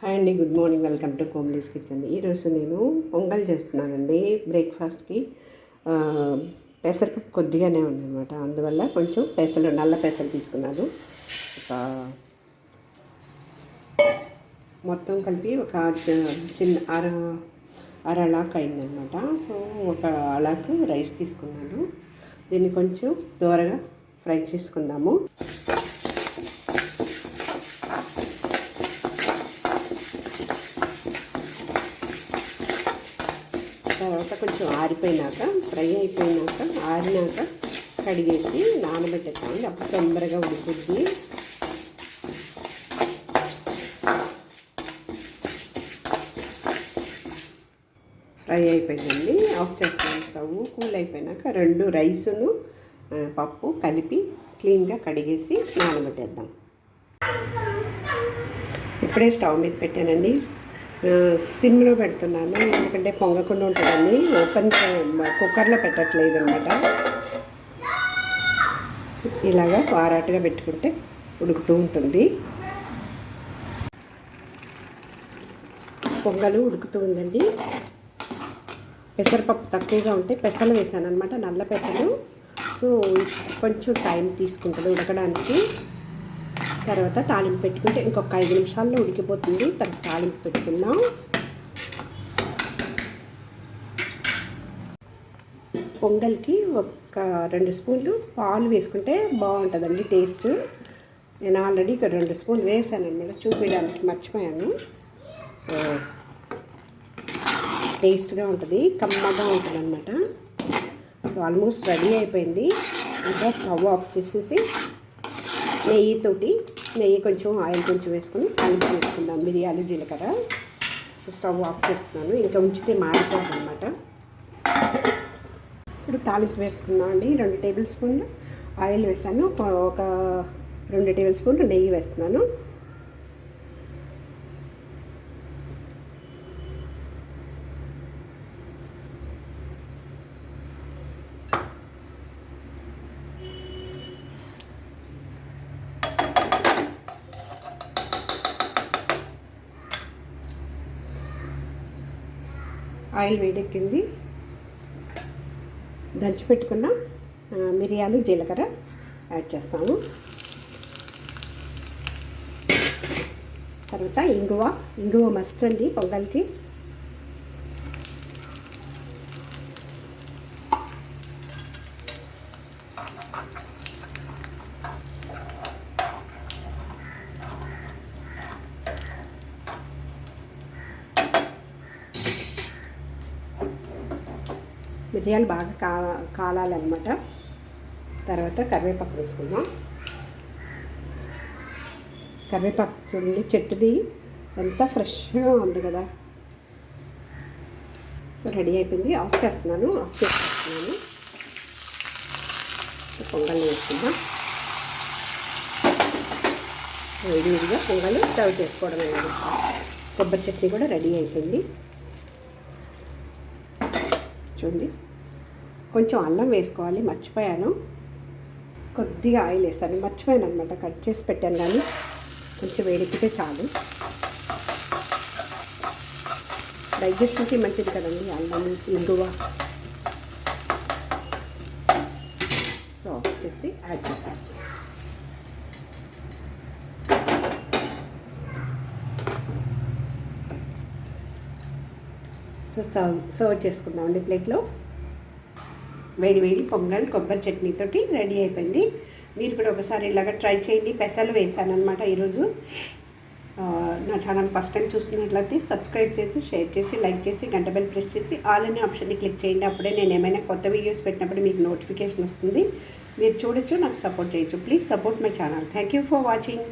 Hi అండి, good morning. Welcome to కోమ్లీస్ kitchen. ఈరోజు నేను పొంగల్ చేస్తున్నానండి బ్రేక్ఫాస్ట్కి. పెసరపప్పు కొద్దిగానే ఉందన్నమాట, అందువల్ల కొంచెం నల్ల పెసలు తీసుకున్నాను. ఒక మొత్తం కలిపి ఒక చిన్న అరలాక్ అయిందనమాట. సో ఒక అలాకు రైస్ తీసుకున్నాను. దీన్ని కొంచెం దూరగా ఫ్రై చేసుకుందాము. తర్వాత కొంచెం ఆరిపోయినాక, ఫ్రై అయిపోయినాక, ఆరినాక కడిగేసి నానబెట్టేస్తామండి. అప్పుడు తొందరగా ఉడుకుద్ది. ఫ్రై అయిపోయిందండి, ఆఫ్ చేస్తాను స్టవ్. కూల్ అయిపోయినాక రెండు రైసును పప్పు కలిపి క్లీన్గా కడిగేసి నానబెట్టేద్దాం. ఇప్పుడే స్టవ్ మీద పెట్టానండి. సిమ్లో పెడుతున్నాను, ఎందుకంటే పొంగకుండా ఉంటుందని. ఓపెన్ కుక్కర్లో పెట్టట్లేదు అనమాట. ఇలాగా వారాటుగా పెట్టుకుంటే ఉడుకుతూ ఉంటుంది. పొంగలు ఉడుకుతూ ఉందండి. పెసరపప్పు తక్కువగా ఉంటే పెసలు వేసాను అనమాట, నల్ల పెసలు. సో కొంచెం టైం తీసుకుంటుంది ఉడకడానికి. తర్వాత తాలింపు పెట్టుకుంటే ఇంకొక 5 నిమిషాల్లో ఉడికిపోతుంది. తర్వాత తాలింపు పెట్టుకుందాం. పొంగల్కి ఒక 2 స్పూన్లు పాలు వేసుకుంటే బాగుంటుందండి టేస్ట్. నేను ఆల్రెడీ 2 స్పూన్లు వేసాను అనమాట, చూపించడానికి మర్చిపోయాను. సో టేస్ట్గా ఉంటుంది, కమ్మగా ఉంటుంది అనమాట. సో ఆల్మోస్ట్ రెడీ అయిపోయింది. ఇంకా స్టవ్ ఆఫ్ చేసేసి నెయ్యి కొంచెం ఆయిల్ కొంచెం వేసుకొని తాలింపు వేసుకుందాం. మిరియాలు, జీలకర్ర. సో స్టవ్ ఆఫ్ చేస్తున్నాను, ఇంకా ఉంచితే మాడిపోతుంది అనమాట. ఇప్పుడు తాలింపు వేసుకుందాం అండి. 2 టేబుల్ స్పూన్లు ఆయిల్ వేసాను, ఒక 2 టేబుల్ స్పూన్లు నెయ్యి వేస్తున్నాను. ఆయిల్ వేడెక్కింది. దంచిపెట్టుకున్న మిరియాలు, జీలకర్ర యాడ్ చేస్తాము. తర్వాత ఇంగువ మస్ట్ అండి పొంగల్కి. మిరియాలు బాగా కాలాలన్నమాట. తర్వాత కరివేపాకు వేసుకుందాం. కరివేపాకు చూడండి, చెట్టుది ఎంత ఫ్రెష్గా ఉంది కదా. సో రెడీ అయిపోయింది, ఆఫ్ చేస్తున్నాను. పొంగల్ వేసుకుందాం. వేడిగా పొంగల్ సర్వ్ చేసుకోవడమే. కొబ్బరి చట్నీ కూడా రెడీ అయిపోయింది. చూడండి, కొంచెం అల్లం వేసుకోవాలి, మర్చిపోయాను. కొద్దిగా ఆయిల్ వేస్తాను, మర్చిపోయాను అనమాట, కట్ చేసి పెట్టాను. కానీ కొంచెం వేడెక్కితే చాలు. డైజెషన్కి మంచిది కదండి అల్లం, ఇంగువ. సో వచ్చేసి యాడ్ చేస్తాను. సో సర్వ్ చేసుకుందామండి ప్లేట్లో. వేడి పొంగల్ కొబ్బరి చట్నీతోటి రెడీ అయిపోయింది. మీరు కూడా ఒకసారి ఇలాగ ట్రై చేయండి. పెసలు వేసాను అనమాట ఈరోజు. నా ఛానల్ ఫస్ట్ టైం చూస్తున్నట్లయితే సబ్స్క్రైబ్ చేసి, షేర్ చేసి, లైక్ చేసి, గంట బెల్ ప్రెస్ చేసి ఆల్ అనే ఆప్షన్ని క్లిక్ చేయండి. అప్పుడే నేను ఏమైనా కొత్త వీడియోస్ పెట్టినప్పుడు మీకు నోటిఫికేషన్ వస్తుంది. మీరు చూడొచ్చు, నాకు సపోర్ట్ చేయొచ్చు. Please support my channel. Thank you for watching.